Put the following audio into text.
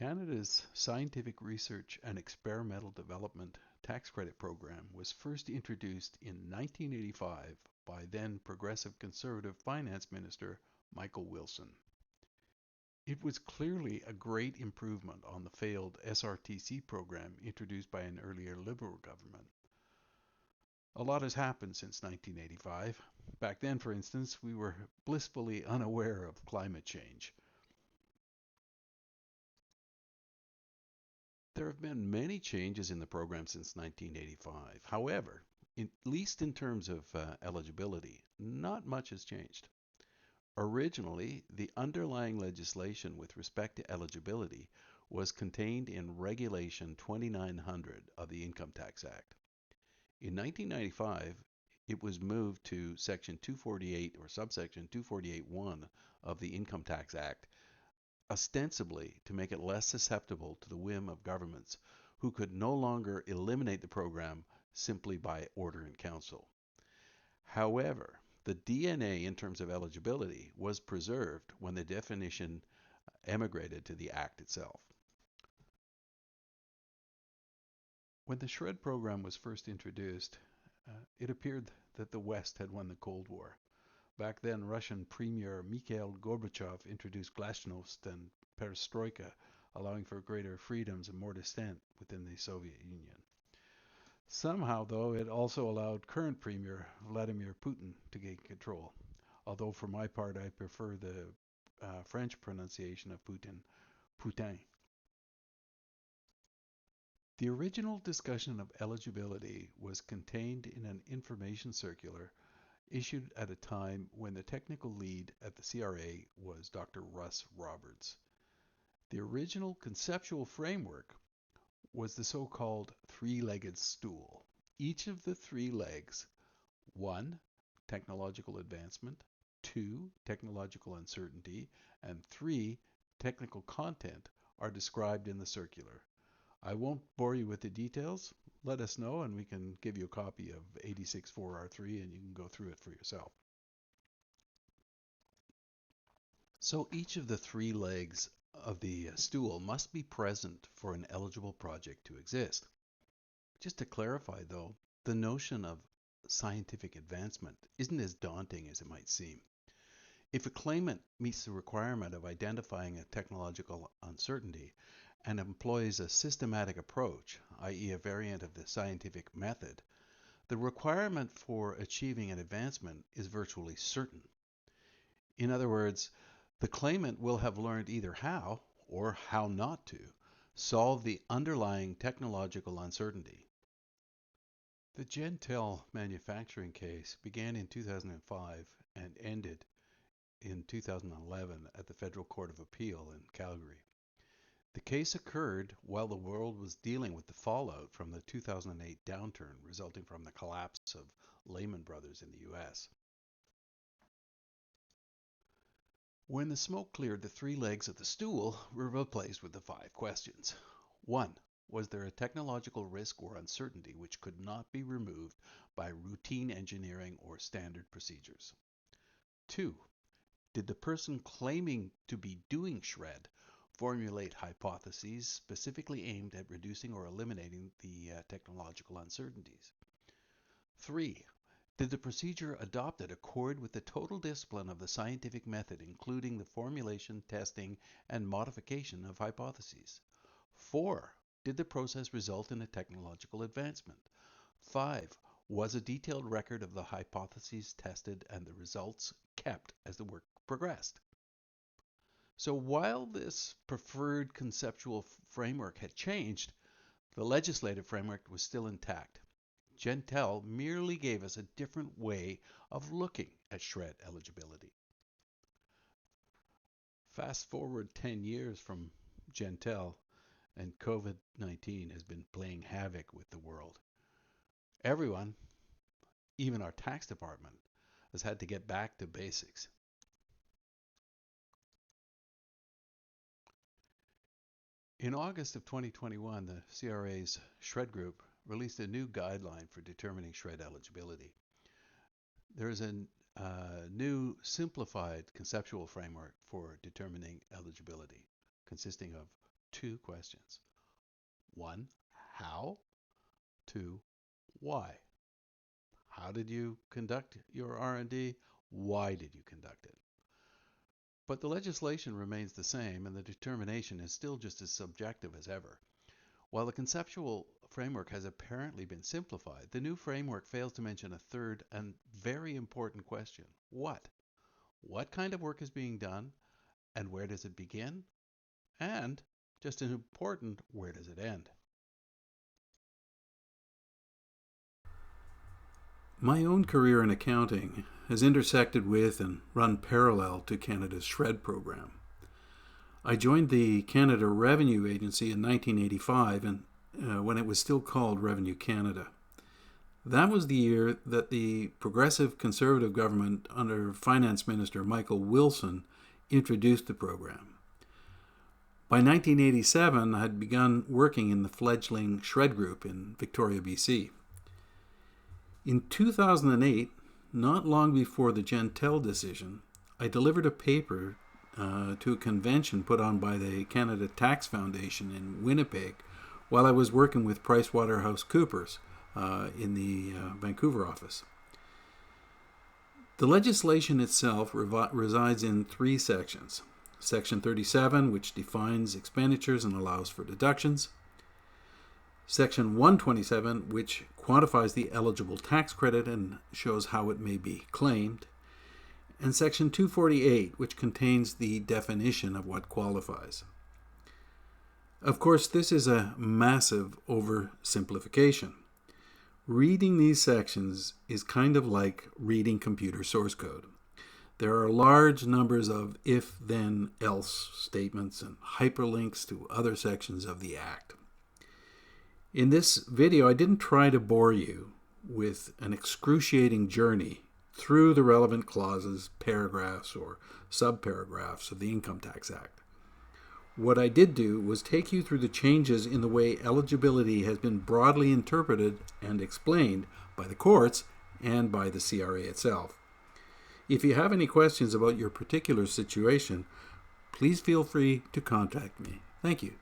Canada's Scientific Research and Experimental Development Tax Credit Program was first introduced in 1985 by then Progressive Conservative Finance Minister Michael Wilson. It was clearly a great improvement on the failed SRTC program introduced by an earlier Liberal government. A lot has happened since 1985. Back then, for instance, we were blissfully unaware of climate change. There have been many changes in the program since 1985. However, at least in terms of eligibility, not much has changed. Originally, the underlying legislation with respect to eligibility was contained in Regulation 2900 of the Income Tax Act. In 1995, it was moved to Section 248 or subsection 248(1) of the Income Tax Act, ostensibly to make it less susceptible to the whim of governments who could no longer eliminate the program simply by order in council. However, the DNA in terms of eligibility was preserved when the definition emigrated to the Act itself. When the SR&ED program was first introduced, it appeared that the West had won the Cold War. Back then, Russian Premier Mikhail Gorbachev introduced glasnost and perestroika, allowing for greater freedoms and more dissent within the Soviet Union. Somehow, though, it also allowed current Premier Vladimir Putin to gain control, although for my part I prefer the French pronunciation of Putin. The original discussion of eligibility was contained in an information circular issued at a time when the technical lead at the CRA was Dr. Russ Roberts. The original conceptual framework was the so-called three-legged stool. Each of the three legs, 1, technological advancement, 2, technological uncertainty, and 3, technical content, are described in the circular. I won't bore you with the details. Let us know and we can give you a copy of 864R3 and you can go through it for yourself. So each of the three legs of the stool must be present for an eligible project to exist. Just to clarify though, the notion of scientific advancement isn't as daunting as it might seem. If a claimant meets the requirement of identifying a technological uncertainty and employs a systematic approach, i.e. a variant of the scientific method, the requirement for achieving an advancement is virtually certain. In other words, the claimant will have learned either how, or how not to, solve the underlying technological uncertainty. The Gentel manufacturing case began in 2005 and ended in 2011 at the Federal Court of Appeal in Calgary. The case occurred while the world was dealing with the fallout from the 2008 downturn resulting from the collapse of Lehman Brothers in the US. When the smoke cleared, the three legs of the stool were replaced with the 5 questions. 1. Was there a technological risk or uncertainty which could not be removed by routine engineering or standard procedures? 2. Did the person claiming to be doing SR&ED formulate hypotheses specifically aimed at reducing or eliminating the technological uncertainties? 3. Did the procedure adopted accord with the total discipline of the scientific method, including the formulation, testing, and modification of hypotheses? 4. Did the process result in a technological advancement? 5. Was a detailed record of the hypotheses tested and the results kept as the work progressed? So while this preferred conceptual framework had changed, the legislative framework was still intact. Gentel merely gave us a different way of looking at SR&ED eligibility. Fast forward 10 years from Gentel, and COVID-19 has been playing havoc with the world. Everyone, even our tax department, has had to get back to basics. In August of 2021, the CRA's SR&ED group released a new guideline for determining SR&ED eligibility. There is a new simplified conceptual framework for determining eligibility, consisting of two questions. 1. How? 2. Why? How did you conduct your R&D? Why did you conduct it? But the legislation remains the same, and the determination is still just as subjective as ever. While the conceptual framework has apparently been simplified, the new framework fails to mention a third and very important question. What? What kind of work is being done, and where does it begin? And, just as important, where does it end? My own career in accounting has intersected with and run parallel to Canada's SR&ED program. I joined the Canada Revenue Agency in 1985 and when it was still called Revenue Canada. That was the year that the Progressive Conservative government under Finance Minister Michael Wilson introduced the program. By 1987, I had begun working in the fledgling SR&ED group in Victoria, BC. In 2008, not long before the Gentile decision, I delivered a paper to a convention put on by the Canada Tax Foundation in Winnipeg while I was working with PricewaterhouseCoopers in the Vancouver office. The legislation itself resides in 3 sections. Section 37, which defines expenditures and allows for deductions. Section 127, which quantifies the eligible tax credit and shows how it may be claimed. And Section 248, which contains the definition of what qualifies. Of course, this is a massive oversimplification. Reading these sections is kind of like reading computer source code. There are large numbers of if, then, else statements and hyperlinks to other sections of the Act. In this video, I didn't try to bore you with an excruciating journey through the relevant clauses, paragraphs, or subparagraphs of the Income Tax Act. What I did do was take you through the changes in the way eligibility has been broadly interpreted and explained by the courts and by the CRA itself. If you have any questions about your particular situation, please feel free to contact me. Thank you.